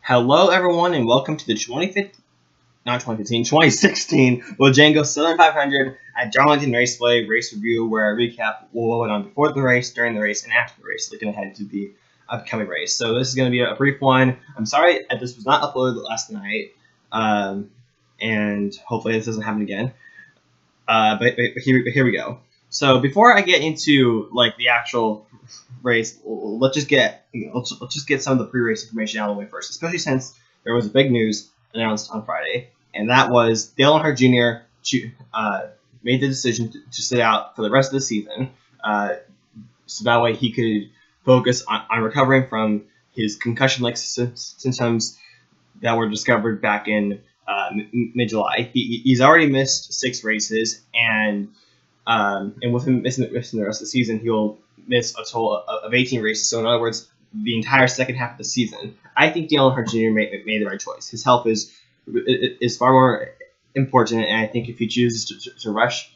Hello, everyone, and welcome to the 2016 Bonjagles Southern 500 at Darlington Raceway race review, where I recap what went on before the race, during the race, and after the race, looking ahead to the upcoming race. So this is going to be a brief one. I'm sorry this was not uploaded last night, and hopefully this doesn't happen again. But here we go. So before I get into the actual race, let's just get some of the pre-race information out of the way first, especially since there was a big news announced on Friday, and that was Dale Earnhardt Jr. Made the decision to sit out for the rest of the season, so that way he could focus on recovering from his concussion-like symptoms that were discovered back in mid-July. He's already missed 6 races, and with him missing the rest of the season, he'll miss a total of 18 races. So in other words, the entire second half of the season. I think Dale Earnhardt Jr. made the right choice. His health is far more important, and I think if he chooses to rush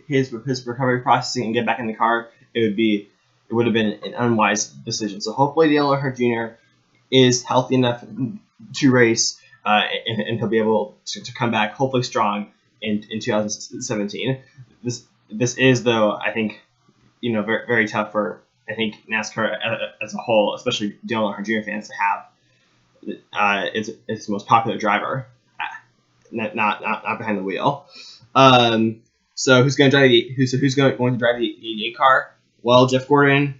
his recovery processing and get back in the car, it would have been an unwise decision. So hopefully Dale Earnhardt Jr. is healthy enough to race, and he'll be able to come back hopefully strong in 2017. This is, though, I think, very, very tough for, I think, NASCAR as a whole, especially Dale Earnhardt Jr. fans, to have its most popular driver not behind the wheel. So who's going to drive the 88 car? Well, Jeff Gordon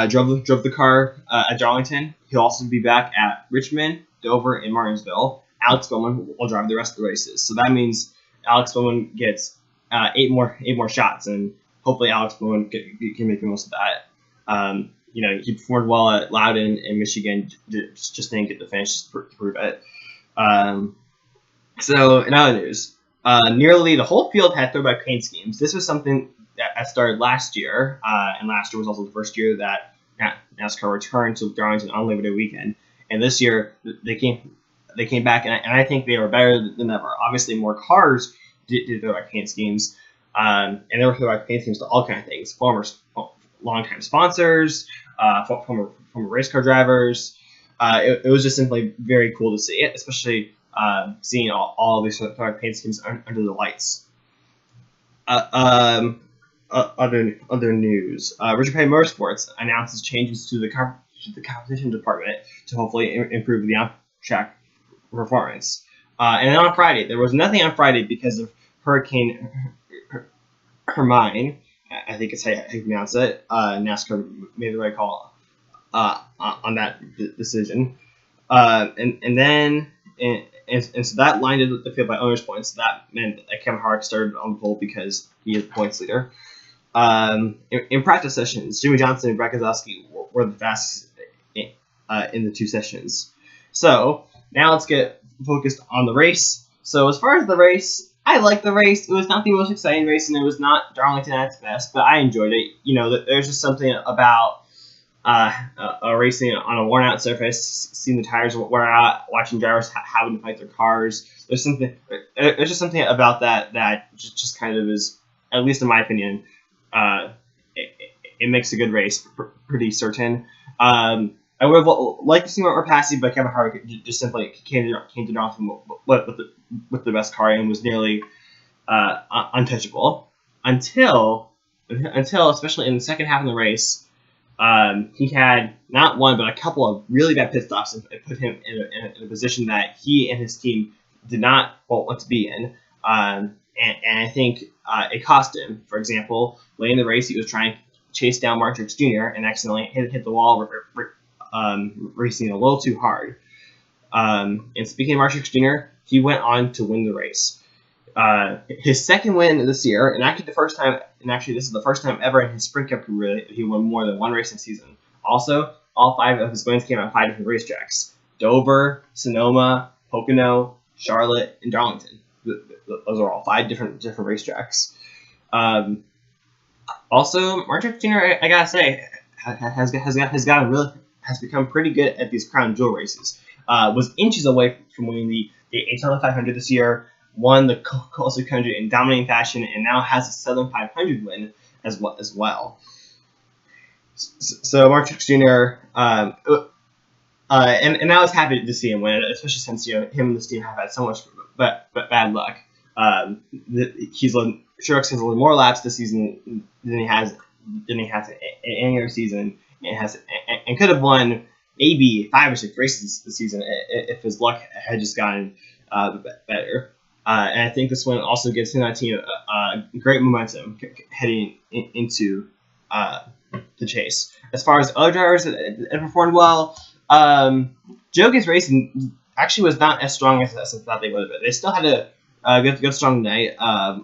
drove the car at Darlington. He'll also be back at Richmond, Dover, and Martinsville. Alex Bowman will drive the rest of the races. So that means Alex Bowman gets 8 more shots, and hopefully Alex Bowman can make the most of that. He performed well at Loudon in Michigan, just didn't get the finish to prove it. So in other news, nearly the whole field had throwback paint schemes. This was something that started last year, and last year was also the first year that NASCAR returned to Darlington on Labor Day weekend. And this year they came back, and I think they were better than ever. Obviously, more cars did throwback paint schemes, and there were throwback paint schemes to all kinds of things: longtime sponsors, former race car drivers. It was just simply very cool to see it, especially seeing all of these throwback paint schemes under the lights. Other news: Richard Petty Motorsports announces changes to the competition department to hopefully improve the on-track performance. And then on Friday, there was nothing on Friday because of Hurricane Hermine. I think it's how you pronounce it. NASCAR made the right call on that decision. And so that lined the field by owners' points. That meant that Kevin Harvick started on the pole because he is points leader. In practice sessions, Jimmy Johnson and Brad Keselowski were the fastest in the 2 sessions. So now let's get focused on the race. So as far as the race, I liked the race. It was not the most exciting race, and it was not Darlington at its best, but I enjoyed it. There's just something about racing on a worn-out surface, seeing the tires wear out, watching drivers having to fight their cars. There's just something about that just kind of is, at least in my opinion, it makes a good race pretty certain. I would have liked to see more passing, but Kevin Harvick just simply came to Darlington with the best car and was nearly untouchable until especially in the second half of the race. He had not one but a couple of really bad pit stops and put him in a position that he and his team did not want to be in. And I think it cost him. For example, late in the race, he was trying to chase down Mark Truex Jr. and accidentally hit the wall, racing a little too hard. And speaking of Mark Truex Jr., he went on to win the race. His second win this year, and actually this is the first time ever in his Sprint Cup career that he won more than one race in season. Also, all 5 of his wins came on 5 different racetracks: Dover, Sonoma, Pocono, Charlotte, and Darlington. Those are all 5 different racetracks. Also, Mark Truex Jr., I gotta say, has become pretty good at these crown jewel races. Was inches away from winning the Daytona 500 this year. Won the Coastal 600 in dominating fashion, and now has a Southern 500 win as well. So Mark Truex Jr. and I was happy to see him win, especially since him and this team have had so much but bad luck. Truex has led more laps this season than he has in any other season, and could have won maybe 5 or 6 races this season if his luck had just gotten better. And I think this one also gives him that team great momentum heading into the chase. As far as other drivers that performed well, Joki's racing actually was not as strong as I thought they would have been. They still had a good strong night. I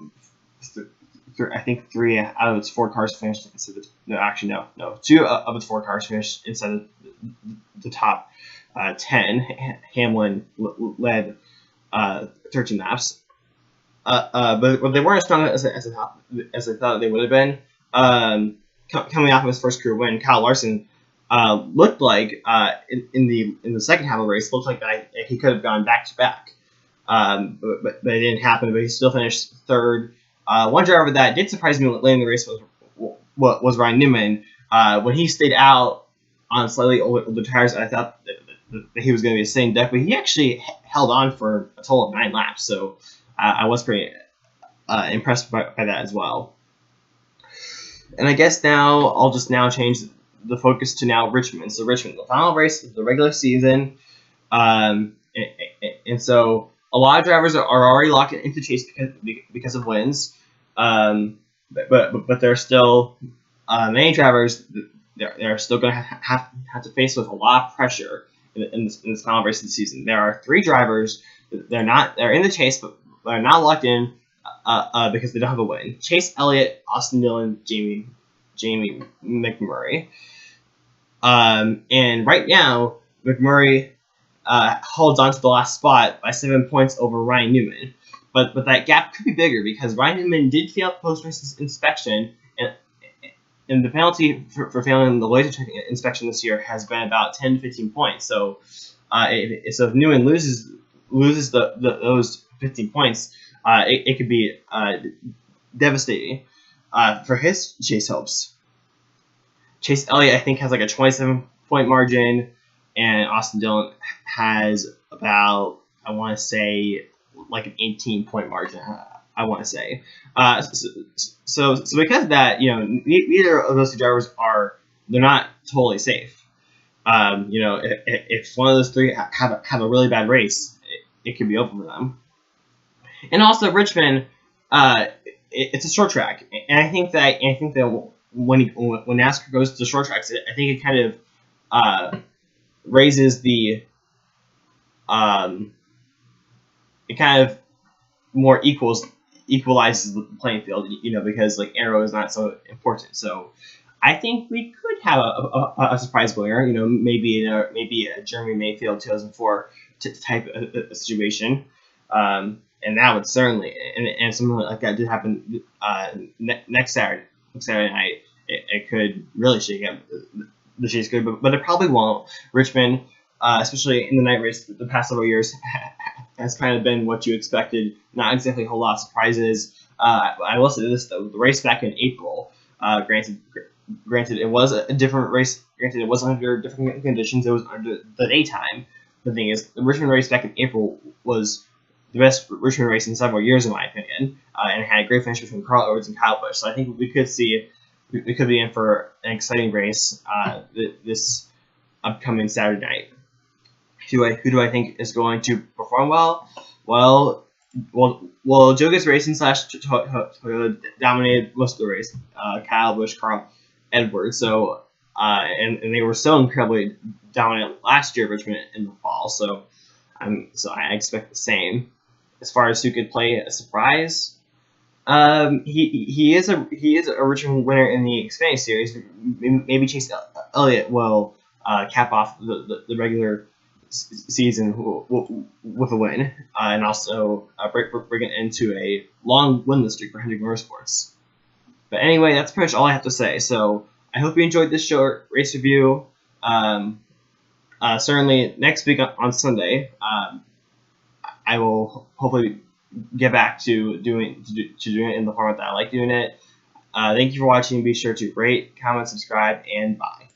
think 3 out of its 4 cars finished instead of, no, 2 of its 4 cars finished instead of the top 10. Hamlin led 13 laps. But they weren't as strong as I thought they would have been. Coming off of his first career win, Kyle Larson looked like in the second half of the race looked like he could have gone back to back, but it didn't happen. But he still finished third. One driver that did surprise me late in the race was Ryan Newman. When he stayed out on slightly older tires, I thought that he was going to be a sitting duck, but he actually held on for a total of 9 laps. So I was pretty impressed by that as well. And I guess now I'll just change the focus to Richmond. So Richmond, the final race of the regular season, and so a lot of drivers are already locked into chase because of wins, but there are still many drivers they're still going to have to face with a lot of pressure in this final race of the season. There are 3 drivers they're in the chase, but they're not locked in because they don't have a win. Chase Elliott, Austin Dillon, Jamie McMurray. And right now, McMurray holds on to the last spot by 7 points over Ryan Newman. But that gap could be bigger because Ryan Newman did fail post-race inspection, and the penalty for failing the laser check inspection this year has been about 10 to 15 points. So if Newman loses those 15 points, it could be devastating for his chase hopes. Chase Elliott, I think, has like a 27-point margin, and Austin Dillon has about, I want to say, like an 18-point margin. I want to say. So because of that, neither of those 2 drivers they're not totally safe. If one of those 3 have a really bad race, it could be over for them. And also Richmond, it's a short track, and I think that when NASCAR goes to short tracks, I think it kind of raises the it kind of more equalizes the playing field, because like aero is not so important. So I think we could have a surprise winner, maybe a Jeremy Mayfield 2004 type of situation. And that would certainly, and something like that did happen next Saturday night, it could really shake up the chase good, but it probably won't. Richmond, especially in the night race, the past several years has kind of been what you expected. Not exactly a whole lot of surprises. I will say this though: the race back in April, granted, it was a different race. Granted, it was under different conditions. It was under the daytime. The thing is, the Richmond race back in April was the best Richmond race in several years, in my opinion, and it had a great finish between Carl Edwards and Kyle Busch. So I think we could be in for an exciting race this upcoming Saturday night. Who do I think is going to perform well? Well, Jogas Racing / Toyota dominated most of the race. Kyle Busch, Carl Edwards. So and they were so incredibly dominant last year, Richmond, in the fall. So I expect the same. As far as who could play a surprise, he is a Richmond winner in the Xfinity Series. Maybe Chase Elliott will cap off the regular season with a win, and also bring it into a long winless streak for Hendrick Motorsports. But anyway, that's pretty much all I have to say. So I hope you enjoyed this short race review. Certainly next week on Sunday, I will hopefully get back to doing it in the format that I like doing it. Thank you for watching. Be sure to rate, comment, subscribe, and bye.